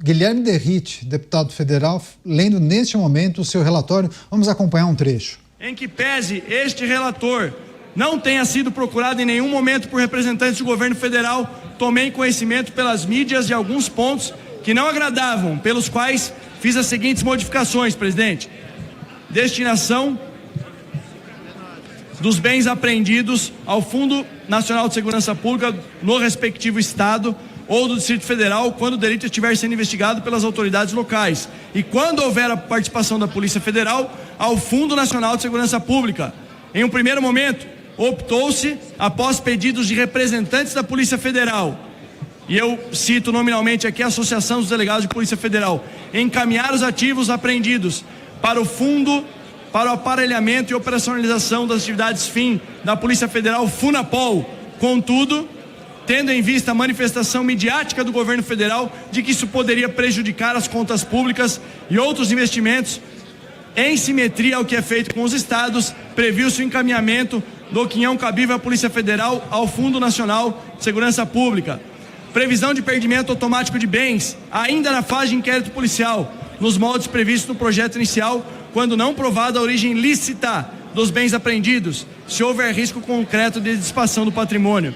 Guilherme Derrite, deputado federal, lendo neste momento o seu relatório. Vamos acompanhar um trecho. Em que pese este relator não tenha sido procurado em nenhum momento por representantes do governo federal, tomei conhecimento pelas mídias de alguns pontos que não agradavam, pelos quais fiz as seguintes modificações, presidente. Destinação dos bens apreendidos ao Fundo Nacional de Segurança Pública no respectivo estado ou do Distrito Federal, quando o delito estiver sendo investigado pelas autoridades locais. E quando houver a participação da Polícia Federal, ao Fundo Nacional de Segurança Pública. Em um primeiro momento, optou-se, após pedidos de representantes da Polícia Federal, e eu cito nominalmente aqui a Associação dos Delegados de Polícia Federal, encaminhar os ativos apreendidos para o Fundo para o Aparelhamento e Operacionalização das Atividades FIM da Polícia Federal, FUNAPOL. Contudo, tendo em vista a manifestação midiática do governo federal de que isso poderia prejudicar as contas públicas e outros investimentos, em simetria ao que é feito com os estados, previu-se o encaminhamento do quinhão cabível à Polícia Federal ao Fundo Nacional de Segurança Pública. Previsão de perdimento automático de bens, ainda na fase de inquérito policial, nos moldes previstos no projeto inicial, quando não provada a origem lícita dos bens apreendidos, se houver risco concreto de dissipação do patrimônio.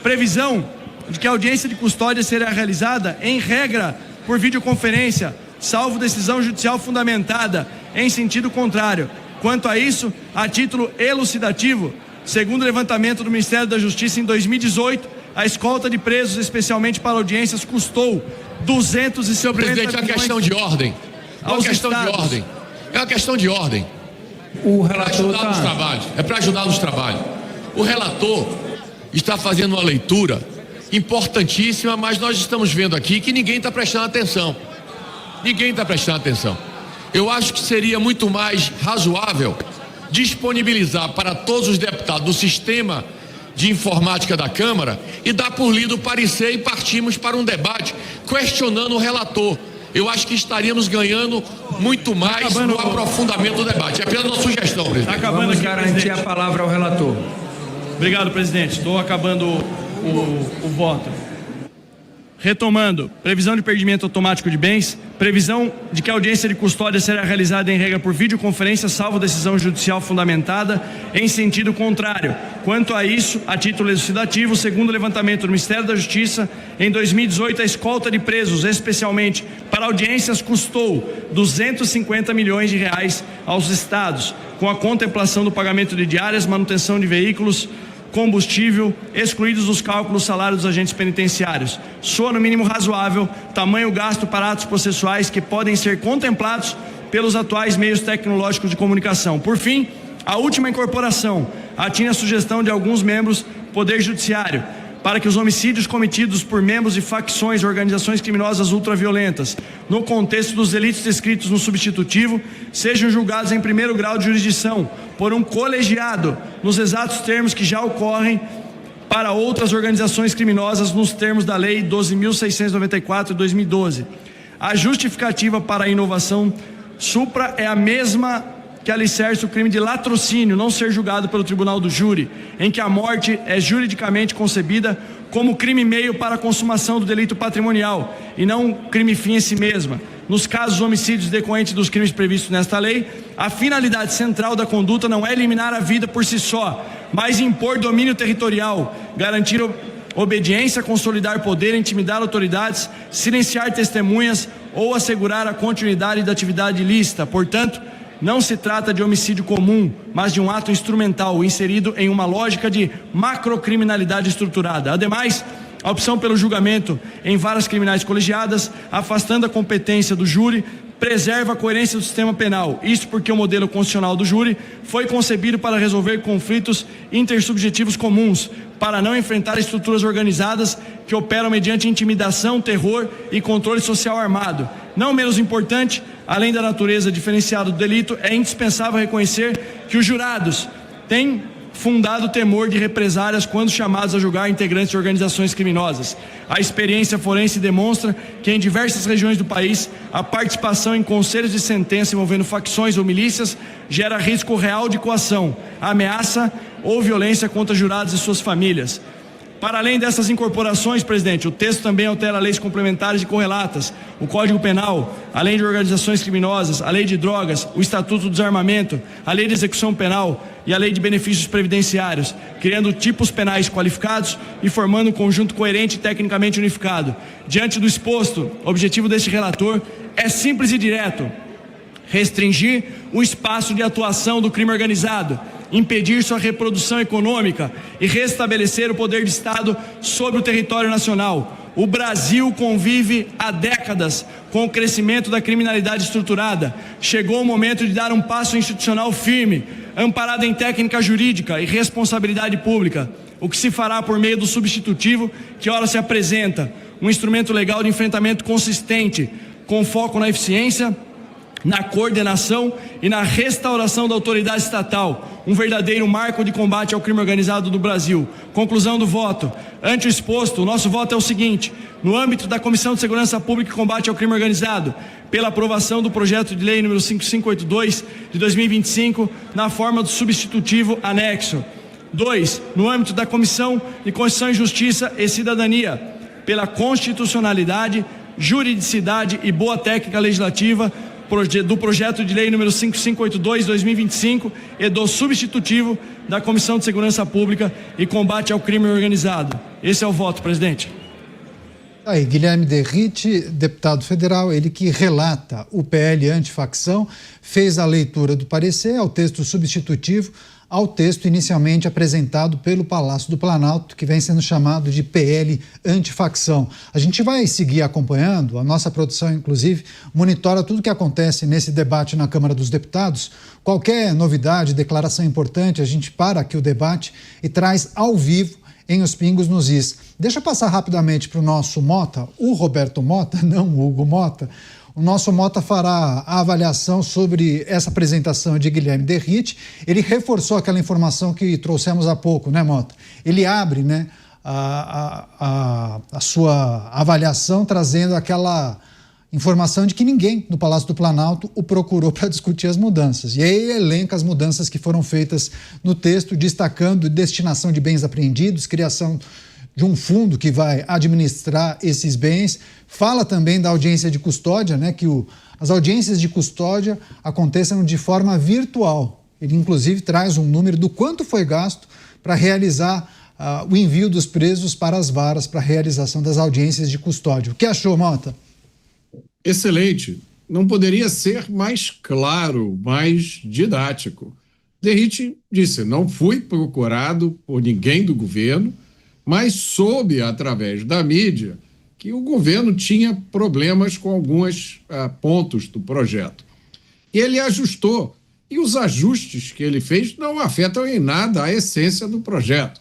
Previsão de que a audiência de custódia será realizada, em regra, por videoconferência, salvo decisão judicial fundamentada em sentido contrário. Quanto a isso, a título elucidativo, segundo o levantamento do Ministério da Justiça em 2018, a escolta de presos, especialmente para audiências, custou 250 Senhor presidente, é uma questão de ordem. É uma questão de ordem. É uma questão de ordem. O relator É para ajudar nos trabalhos. O relator está fazendo uma leitura importantíssima, mas nós estamos vendo aqui que ninguém está prestando atenção. Ninguém está prestando atenção. Eu acho que seria muito mais razoável disponibilizar para todos os deputados do sistema de informática da Câmara e dar por lido o parecer e partimos para um debate questionando o relator. Eu acho que estaríamos ganhando muito mais no aprofundamento do debate. É apenas uma sugestão, presidente. Vamos garantir a palavra ao relator. Obrigado, presidente. Estou acabando o voto. Retomando, previsão de perdimento automático de bens, previsão de que a audiência de custódia será realizada em regra por videoconferência, salvo decisão judicial fundamentada em sentido contrário. Quanto a isso, a título elucidativo, segundo o levantamento do Ministério da Justiça, em 2018 a escolta de presos, especialmente para audiências, custou 250 milhões de reais aos estados, com a contemplação do pagamento de diárias, manutenção de veículos, combustível, excluídos dos cálculos salários dos agentes penitenciários. Soa no mínimo razoável tamanho gasto para atos processuais que podem ser contemplados pelos atuais meios tecnológicos de comunicação. Por fim, a última incorporação atinge a sugestão de alguns membros do Poder Judiciário para que os homicídios cometidos por membros de facções e organizações criminosas ultraviolentas, no contexto dos delitos descritos no substitutivo, sejam julgados em primeiro grau de jurisdição por um colegiado, nos exatos termos que já ocorrem para outras organizações criminosas nos termos da Lei 12.694 de 2012. A justificativa para a inovação supra é a mesma que alicerce o crime de latrocínio não ser julgado pelo tribunal do júri, em que a morte é juridicamente concebida como crime meio para a consumação do delito patrimonial e não crime fim em si mesma. Nos casos de homicídios decorrentes dos crimes previstos nesta lei, a finalidade central da conduta não é eliminar a vida por si só, mas impor domínio territorial, garantir obediência, consolidar poder, intimidar autoridades, silenciar testemunhas ou assegurar a continuidade da atividade ilícita. Portanto, não se trata de homicídio comum, mas de um ato instrumental inserido em uma lógica de macrocriminalidade estruturada. Ademais, a opção pelo julgamento em varas criminais colegiadas, afastando a competência do júri, preserva a coerência do sistema penal. Isso porque o modelo constitucional do júri foi concebido para resolver conflitos intersubjetivos comuns, para não enfrentar estruturas organizadas que operam mediante intimidação, terror e controle social armado. Não menos importante, além da natureza diferenciada do delito, é indispensável reconhecer que os jurados têm fundado temor de represálias quando chamados a julgar integrantes de organizações criminosas. A experiência forense demonstra que em diversas regiões do país a participação em conselhos de sentença envolvendo facções ou milícias gera risco real de coação, ameaça ou violência contra jurados e suas famílias. Para além dessas incorporações, presidente, o texto também altera leis complementares e correlatas, o Código Penal, a Lei de Organizações Criminosas, a Lei de Drogas, o Estatuto do Desarmamento, a Lei de Execução Penal e a Lei de Benefícios Previdenciários, criando tipos penais qualificados e formando um conjunto coerente e tecnicamente unificado. Diante do exposto, o objetivo deste relator é simples e direto: restringir o espaço de atuação do crime organizado, impedir sua reprodução econômica e restabelecer o poder de Estado sobre o território nacional. O Brasil convive há décadas com o crescimento da criminalidade estruturada. Chegou o momento de dar um passo institucional firme, amparado em técnica jurídica e responsabilidade pública, o que se fará por meio do substitutivo que ora se apresenta, um instrumento legal de enfrentamento consistente, com foco na eficiência, na coordenação e na restauração da autoridade estatal, um verdadeiro marco de combate ao crime organizado do Brasil. Conclusão do voto. Ante o exposto, o nosso voto é o seguinte: no âmbito da Comissão de Segurança Pública e Combate ao Crime Organizado, pela aprovação do projeto de lei número 5582 de 2025, na forma do substitutivo anexo. 2. No âmbito da Comissão de Constituição e Justiça e Cidadania, pela constitucionalidade, juridicidade e boa técnica legislativa do projeto de lei número 5582/2025 e do substitutivo da Comissão de Segurança Pública e Combate ao Crime Organizado. Esse é o voto, presidente. Aí, Guilherme Derrite, deputado federal, ele que relata o PL antifacção, fez a leitura do parecer ao texto substitutivo ao texto inicialmente apresentado pelo Palácio do Planalto, que vem sendo chamado de PL antifacção. A gente vai seguir acompanhando, a nossa produção, inclusive, monitora tudo o que acontece nesse debate na Câmara dos Deputados. Qualquer novidade, declaração importante, a gente para aqui o debate e traz ao vivo em Os Pingos nos Is. Deixa eu passar rapidamente para o nosso Mota, o Roberto Mota, não o Hugo Mota. O nosso Mota fará a avaliação sobre essa apresentação de Guilherme Derrite. Ele reforçou aquela informação que trouxemos há pouco, né, Mota? Ele abre, né, a sua avaliação trazendo aquela informação de que ninguém no Palácio do Planalto o procurou para discutir as mudanças. E aí ele elenca as mudanças que foram feitas no texto, destacando destinação de bens apreendidos, criação de um fundo que vai administrar esses bens. Fala também da audiência de custódia, né, que as audiências de custódia aconteçam de forma virtual. Ele, inclusive, traz um número do quanto foi gasto para realizar o envio dos presos para as varas para a realização das audiências de custódia. O que achou, Mota? Excelente. Não poderia ser mais claro, mais didático. Derrite disse: não fui procurado por ninguém do governo, mas soube, através da mídia, que o governo tinha problemas com alguns pontos do projeto. E ele ajustou. E os ajustes que ele fez não afetam em nada a essência do projeto.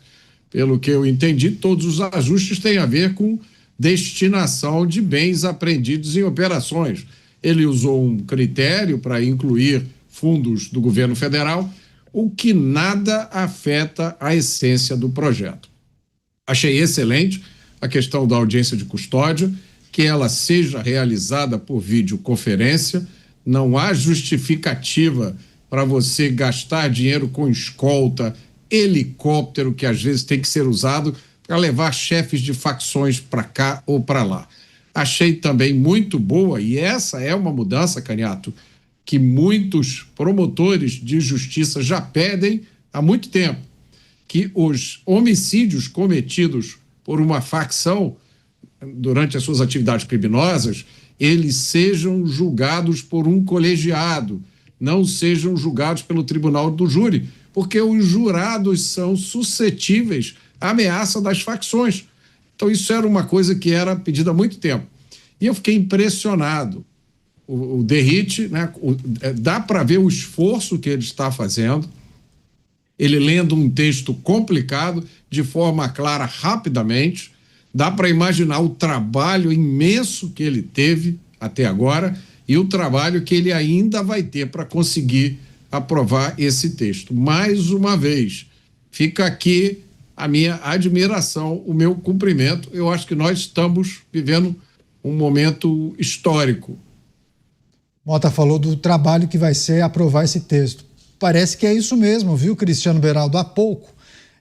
Pelo que eu entendi, todos os ajustes têm a ver com destinação de bens apreendidos em operações. Ele usou um critério para incluir fundos do governo federal, o que nada afeta a essência do projeto. Achei excelente a questão da audiência de custódia, que ela seja realizada por videoconferência. Não há justificativa para você gastar dinheiro com escolta, helicóptero, que às vezes tem que ser usado para levar chefes de facções para cá ou para lá. Achei também muito boa, e essa é uma mudança, Caniato, que muitos promotores de justiça já pedem há muito tempo, que os homicídios cometidos por uma facção durante as suas atividades criminosas, eles sejam julgados por um colegiado, não sejam julgados pelo tribunal do júri, porque os jurados são suscetíveis à ameaça das facções. Então isso era uma coisa que era pedida há muito tempo. E eu fiquei impressionado. O Derrite, né, dá para ver o esforço que ele está fazendo, ele lendo um texto complicado, de forma clara, rapidamente. Dá para imaginar o trabalho imenso que ele teve até agora e o trabalho que ele ainda vai ter para conseguir aprovar esse texto. Mais uma vez, fica aqui a minha admiração, o meu cumprimento. Eu acho que nós estamos vivendo um momento histórico. Mota falou do trabalho que vai ser aprovar esse texto. Parece que é isso mesmo, viu, Cristiano Beraldo? Há pouco,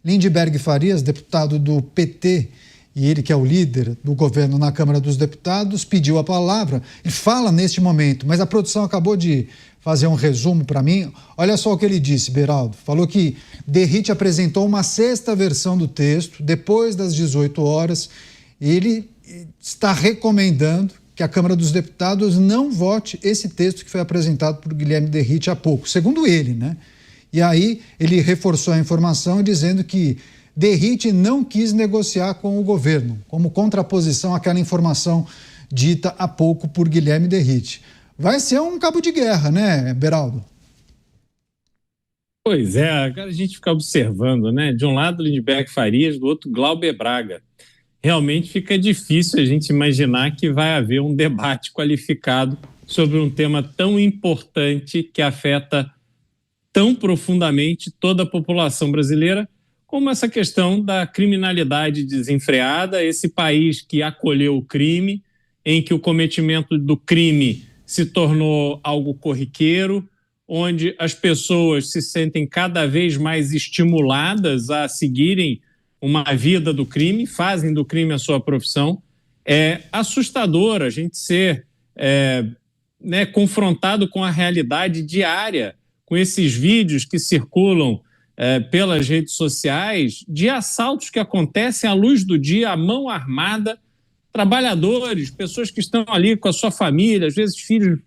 Lindbergh Farias, deputado do PT, e ele que é o líder do governo na Câmara dos Deputados, pediu a palavra. Ele fala neste momento, mas a produção acabou de fazer um resumo para mim. Olha só o que ele disse, Beraldo. Falou que Derrite apresentou uma sexta versão do texto, depois das 18 horas, e ele está recomendando que a Câmara dos Deputados não vote esse texto que foi apresentado por Guilherme Derrite há pouco, segundo ele, né? E aí ele reforçou a informação dizendo que Derrite não quis negociar com o governo, como contraposição àquela informação dita há pouco por Guilherme Derrite. Vai ser um cabo de guerra, né, Beraldo? Pois é, agora a gente fica observando, né? De um lado, Lindbergh Farias, do outro, Glauber Braga. Realmente fica difícil a gente imaginar que vai haver um debate qualificado sobre um tema tão importante que afeta tão profundamente toda a população brasileira, como essa questão da criminalidade desenfreada, esse país que acolheu o crime, em que o cometimento do crime se tornou algo corriqueiro, onde as pessoas se sentem cada vez mais estimuladas a seguirem uma vida do crime, fazem do crime a sua profissão. É assustador a gente ser confrontado com a realidade diária, com esses vídeos que circulam pelas redes sociais, de assaltos que acontecem à luz do dia, à mão armada, trabalhadores, pessoas que estão ali com a sua família, às vezes filhos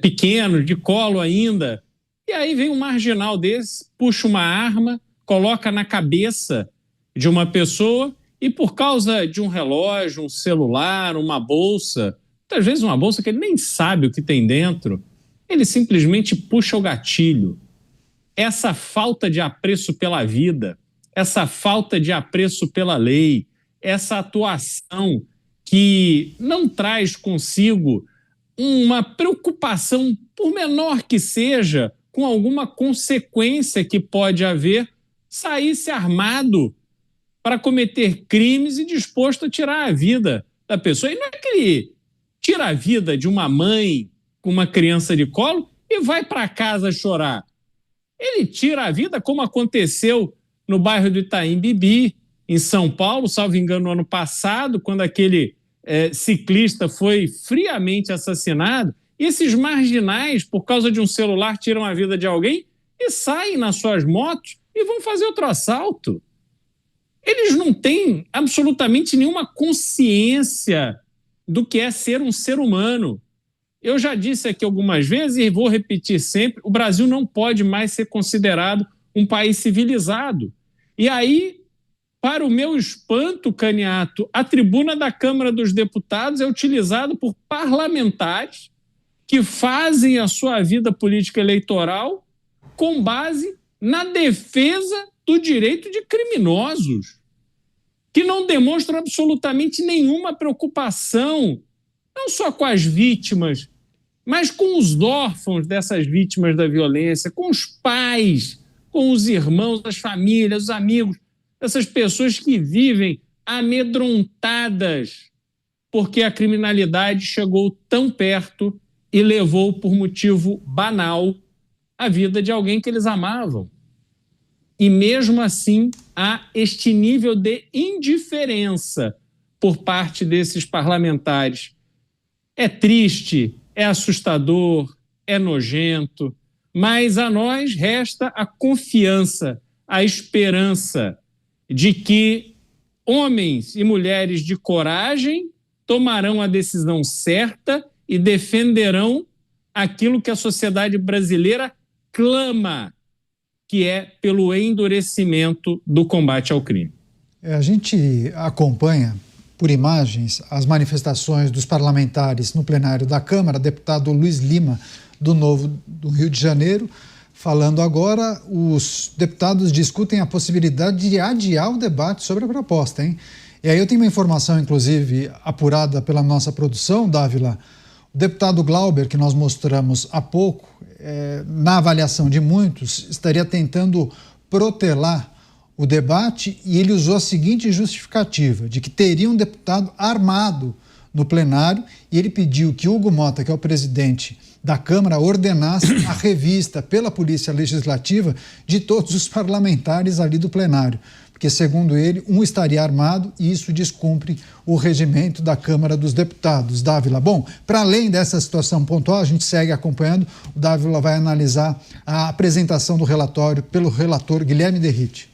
pequenos, de colo ainda. E aí vem um marginal desse, puxa uma arma, coloca na cabeça de uma pessoa e por causa de um relógio, um celular, uma bolsa, muitas vezes uma bolsa que ele nem sabe o que tem dentro, ele simplesmente puxa o gatilho. Essa falta de apreço pela vida, essa falta de apreço pela lei, essa atuação que não traz consigo uma preocupação, por menor que seja, com alguma consequência que pode haver, saísse armado para cometer crimes e disposto a tirar a vida da pessoa. E não é que ele tira a vida de uma mãe com uma criança de colo e vai para casa chorar. Ele tira a vida, como aconteceu no bairro do Itaim Bibi, em São Paulo, salvo engano, no ano passado, quando aquele ciclista foi friamente assassinado. E esses marginais, por causa de um celular, tiram a vida de alguém e saem nas suas motos e vão fazer outro assalto. Eles não têm absolutamente nenhuma consciência do que é ser um ser humano. Eu já disse aqui algumas vezes e vou repetir sempre, o Brasil não pode mais ser considerado um país civilizado. E aí, para o meu espanto, Caniato, a tribuna da Câmara dos Deputados é utilizada por parlamentares que fazem a sua vida política eleitoral com base na defesa do direito de criminosos, que não demonstram absolutamente nenhuma preocupação, não só com as vítimas, mas com os órfãos dessas vítimas da violência, com os pais, com os irmãos, as famílias, os amigos, essas pessoas que vivem amedrontadas porque a criminalidade chegou tão perto e levou, por motivo banal, a vida de alguém que eles amavam. E mesmo assim, há este nível de indiferença por parte desses parlamentares. É triste, é assustador, é nojento, mas a nós resta a confiança, a esperança de que homens e mulheres de coragem tomarão a decisão certa e defenderão aquilo que a sociedade brasileira clama, que é pelo endurecimento do combate ao crime. A gente acompanha por imagens as manifestações dos parlamentares no plenário da Câmara, deputado Luiz Lima, do Novo do Rio de Janeiro, falando agora, os deputados discutem a possibilidade de adiar o debate sobre a proposta, hein? E aí eu tenho uma informação, inclusive, apurada pela nossa produção, Dávila. O deputado Glauber, que nós mostramos há pouco, na avaliação de muitos, estaria tentando protelar o debate e ele usou a seguinte justificativa, de que teria um deputado armado no plenário e ele pediu que Hugo Mota, que é o presidente da Câmara, ordenasse a revista pela Polícia Legislativa de todos os parlamentares ali do plenário. Porque, segundo ele, um estaria armado e isso descumpre o regimento da Câmara dos Deputados. Dávila, bom, para além dessa situação pontual, a gente segue acompanhando. O Dávila vai analisar a apresentação do relatório pelo relator Guilherme Derrite.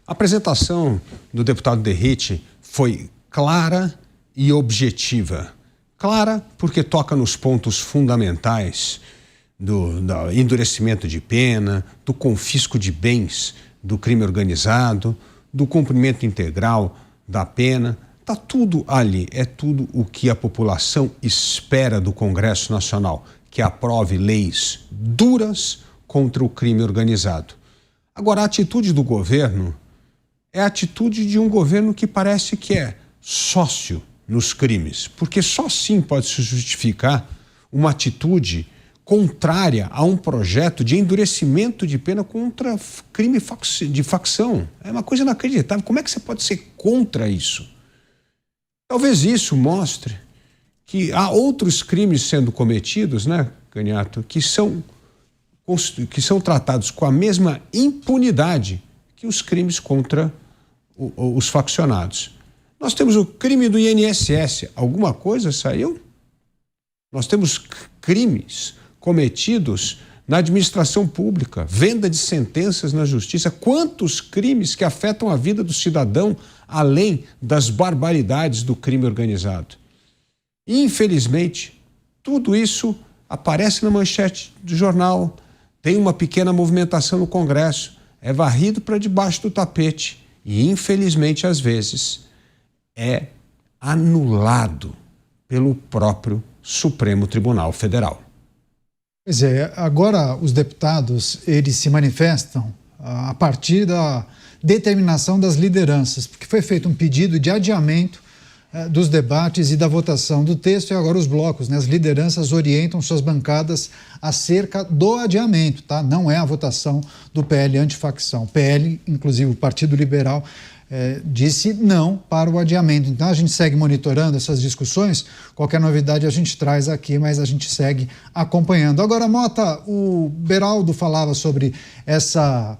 A apresentação do deputado Derrite foi clara e objetiva. Clara porque toca nos pontos fundamentais do endurecimento de pena, do confisco de bens do crime organizado, do cumprimento integral da pena. Está tudo ali, é tudo o que a população espera do Congresso Nacional, que aprove leis duras contra o crime organizado. Agora, a atitude do governo é a atitude de um governo que parece que é sócio nos crimes, porque só assim pode se justificar uma atitude contrária a um projeto de endurecimento de pena contra crime de facção. É uma coisa inacreditável. Como é que você pode ser contra isso? Talvez isso mostre que há outros crimes sendo cometidos, né, Ganiato, que são tratados com a mesma impunidade que os crimes contra os faccionados. Nós temos o crime do INSS. Alguma coisa saiu? Nós temos crimes cometidos na administração pública, venda de sentenças na justiça. Quantos crimes que afetam a vida do cidadão, além das barbaridades do crime organizado? Infelizmente, tudo isso aparece na manchete do jornal, tem uma pequena movimentação no Congresso, é varrido para debaixo do tapete e, infelizmente, às vezes, é anulado pelo próprio Supremo Tribunal Federal. Pois é, agora os deputados, eles se manifestam a partir da determinação das lideranças, porque foi feito um pedido de adiamento dos debates e da votação do texto e agora os blocos, né, as lideranças orientam suas bancadas acerca do adiamento, tá? Não é a votação do PL antifacção. O PL, inclusive o Partido Liberal, disse não para o adiamento. Então a gente segue monitorando essas discussões, qualquer novidade a gente traz aqui, mas a gente segue acompanhando. Agora, Mota, o Beraldo falava sobre essa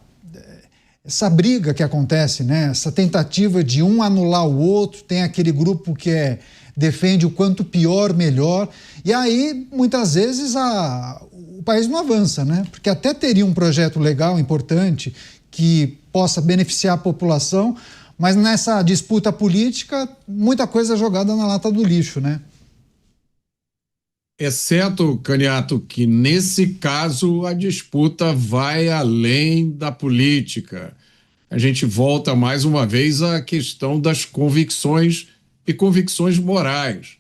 briga que acontece, né? Essa tentativa de um anular o outro, tem aquele grupo que defende o quanto pior, melhor, e aí muitas vezes o país não avança, né? Porque até teria um projeto legal importante que possa beneficiar a população, mas nessa disputa política, muita coisa é jogada na lata do lixo, né? Exceto, Caniato, que nesse caso a disputa vai além da política. A gente volta mais uma vez à questão das convicções e convicções morais.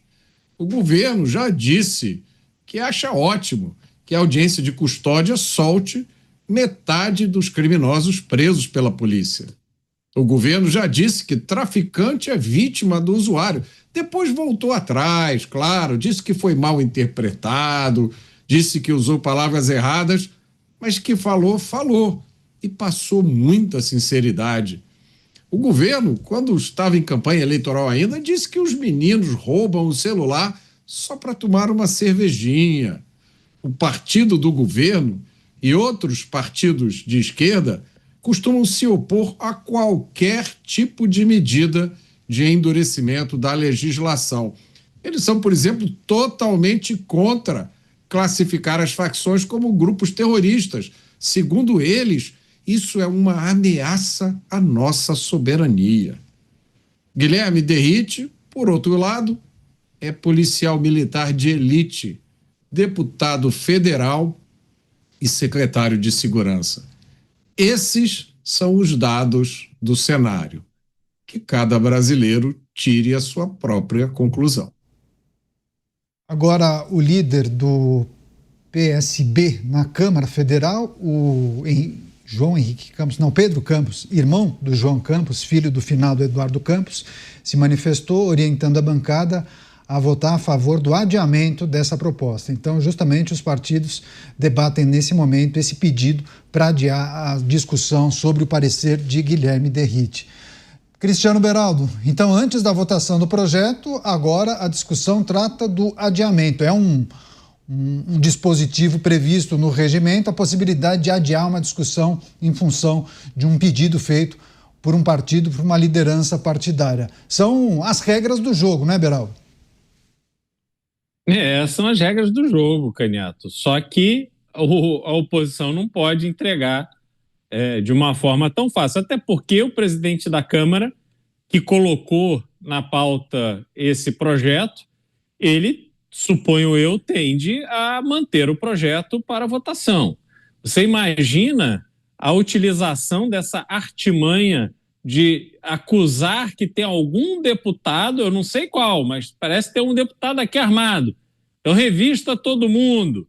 O governo já disse que acha ótimo que a audiência de custódia solte metade dos criminosos presos pela polícia. O governo já disse que traficante é vítima do usuário. Depois voltou atrás, claro, disse que foi mal interpretado, disse que usou palavras erradas, mas que falou, e passou muita sinceridade. O governo, quando estava em campanha eleitoral ainda, disse que os meninos roubam o celular só para tomar uma cervejinha. O partido do governo e outros partidos de esquerda costumam se opor a qualquer tipo de medida de endurecimento da legislação. Eles são, por exemplo, totalmente contra classificar as facções como grupos terroristas. Segundo eles, isso é uma ameaça à nossa soberania. Guilherme Derrite, por outro lado, é policial militar de elite, deputado federal e secretário de Segurança. Esses são os dados do cenário. Que cada brasileiro tire a sua própria conclusão. Agora, o líder do PSB na Câmara Federal, Pedro Campos, irmão do João Campos, filho do finado Eduardo Campos, se manifestou orientando a bancada a votar a favor do adiamento dessa proposta. Então, justamente, os partidos debatem nesse momento esse pedido para adiar a discussão sobre o parecer de Guilherme Derrite. Cristiano Beraldo, então antes da votação do projeto, agora a discussão trata do adiamento. É um dispositivo previsto no regimento, a possibilidade de adiar uma discussão em função de um pedido feito por um partido, por uma liderança partidária. São as regras do jogo, né, Beraldo? São as regras do jogo, Canhoto. Só que a oposição não pode entregar de uma forma tão fácil. Até porque o presidente da Câmara, que colocou na pauta esse projeto, ele, suponho eu, tende a manter o projeto para votação. Você imagina a utilização dessa artimanha de acusar que tem algum deputado, eu não sei qual, mas parece ter um deputado aqui armado. Então revista todo mundo.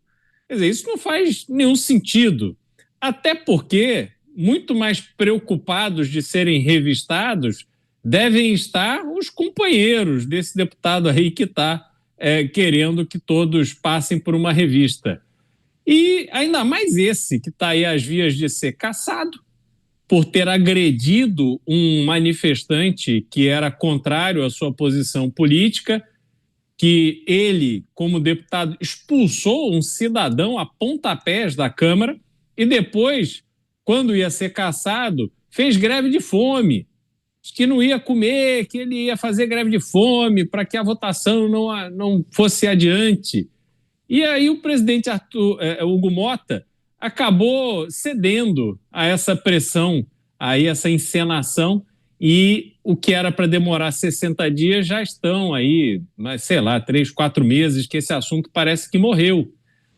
Quer dizer, isso não faz nenhum sentido. Até porque, muito mais preocupados de serem revistados, devem estar os companheiros desse deputado aí que está querendo que todos passem por uma revista. E ainda mais esse que está aí às vias de ser cassado por ter agredido um manifestante que era contrário à sua posição política, que ele, como deputado, expulsou um cidadão a pontapés da Câmara e depois, quando ia ser cassado, fez greve de fome, que não ia comer, que ele ia fazer greve de fome para que a votação não fosse adiante. E aí o presidente Hugo Mota acabou cedendo a essa pressão, a essa encenação, e o que era para demorar 60 dias já estão aí, sei lá, 3, 4 meses que esse assunto parece que morreu.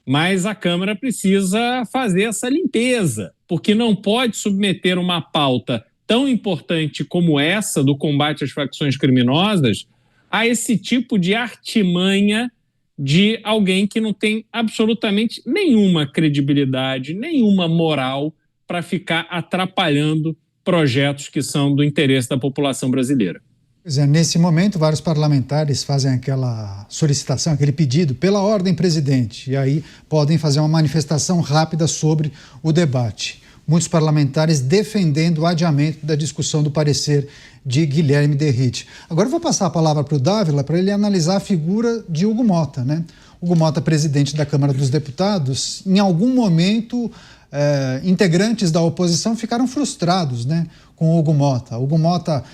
Mas a Câmara precisa fazer essa limpeza, porque não pode submeter uma pauta tão importante como essa do combate às facções criminosas a esse tipo de artimanha de alguém que não tem absolutamente nenhuma credibilidade, nenhuma moral para ficar atrapalhando projetos que são do interesse da população brasileira. Pois é, nesse momento, vários parlamentares fazem aquela solicitação, aquele pedido pela ordem, presidente, e aí podem fazer uma manifestação rápida sobre o debate. Muitos parlamentares defendendo o adiamento da discussão do parecer de Guilherme Derrite. Agora eu vou passar a palavra para o Dávila para ele analisar a figura de Hugo Mota, né? Hugo Mota, presidente da Câmara dos Deputados, em algum momento integrantes da oposição ficaram frustrados, né, com Hugo Mota. Hugo Mota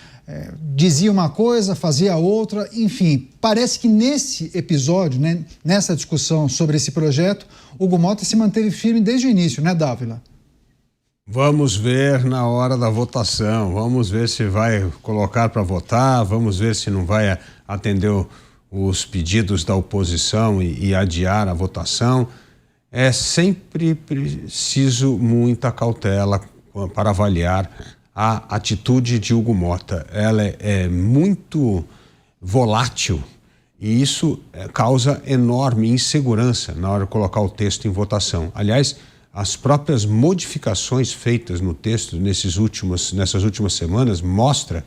dizia uma coisa, fazia outra, enfim, parece que nesse episódio, né, nessa discussão sobre esse projeto, Hugo Mota se manteve firme desde o início, né, Dávila? Vamos ver na hora da votação, vamos ver se vai colocar para votar, vamos ver se não vai atender os pedidos da oposição e adiar a votação. É sempre preciso muita cautela para avaliar a atitude de Hugo Mota. Ela é muito volátil e isso causa enorme insegurança na hora de colocar o texto em votação. Aliás, as próprias modificações feitas no texto nessas últimas semanas mostra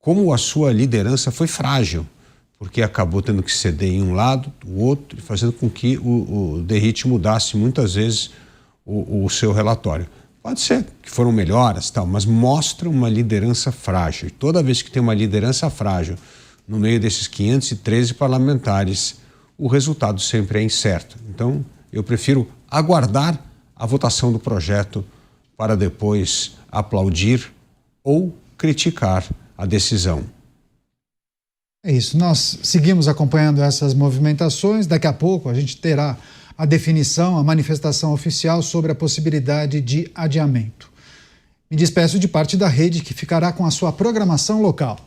como a sua liderança foi frágil, porque acabou tendo que ceder em um lado, o outro, fazendo com que o Derrite mudasse muitas vezes o seu relatório. Pode ser que foram melhoras, tal, mas mostra uma liderança frágil. E toda vez que tem uma liderança frágil no meio desses 513 parlamentares, o resultado sempre é incerto. Então, eu prefiro aguardar a votação do projeto para depois aplaudir ou criticar a decisão. É isso, nós seguimos acompanhando essas movimentações. Daqui a pouco a gente terá a definição, a manifestação oficial sobre a possibilidade de adiamento. Me despeço de parte da rede que ficará com a sua programação local.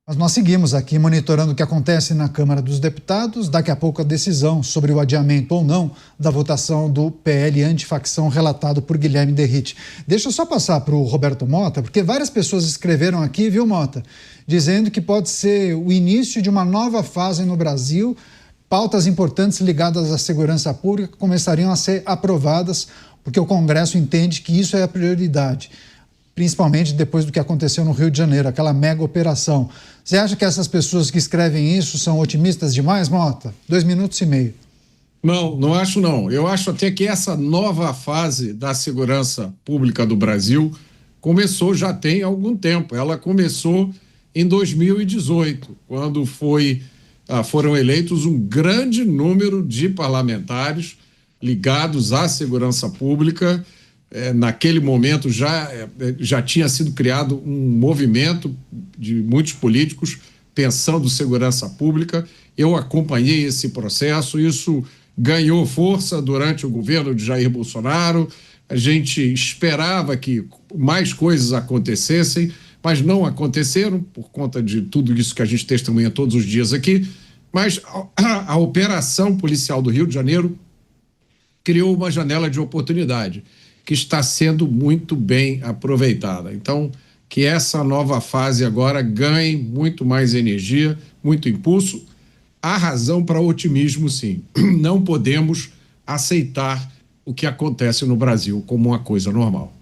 Mas nós seguimos aqui monitorando o que acontece na Câmara dos Deputados. Daqui a pouco a decisão sobre o adiamento ou não da votação do PL antifacção relatado por Guilherme Derrite. Deixa eu só passar para o Roberto Mota, porque várias pessoas escreveram aqui, viu, Mota? Dizendo que pode ser o início de uma nova fase no Brasil. Pautas importantes ligadas à segurança pública começariam a ser aprovadas, porque o Congresso entende que isso é a prioridade. Principalmente depois do que aconteceu no Rio de Janeiro, aquela mega operação. Você acha que essas pessoas que escrevem isso são otimistas demais, Mota? 2 minutos e meio. Não, não acho não. Eu acho até que essa nova fase da segurança pública do Brasil começou já tem algum tempo. Ela começou em 2018, quando foram eleitos um grande número de parlamentares ligados à segurança pública. Naquele momento já tinha sido criado um movimento de muitos políticos pensando segurança pública. Eu acompanhei esse processo, isso ganhou força durante o governo de Jair Bolsonaro. A gente esperava que mais coisas acontecessem, mas não aconteceram por conta de tudo isso que a gente testemunha todos os dias aqui. Mas a operação policial do Rio de Janeiro criou uma janela de oportunidade que está sendo muito bem aproveitada. Então, que essa nova fase agora ganhe muito mais energia, muito impulso. Há razão para otimismo, sim. Não podemos aceitar o que acontece no Brasil como uma coisa normal.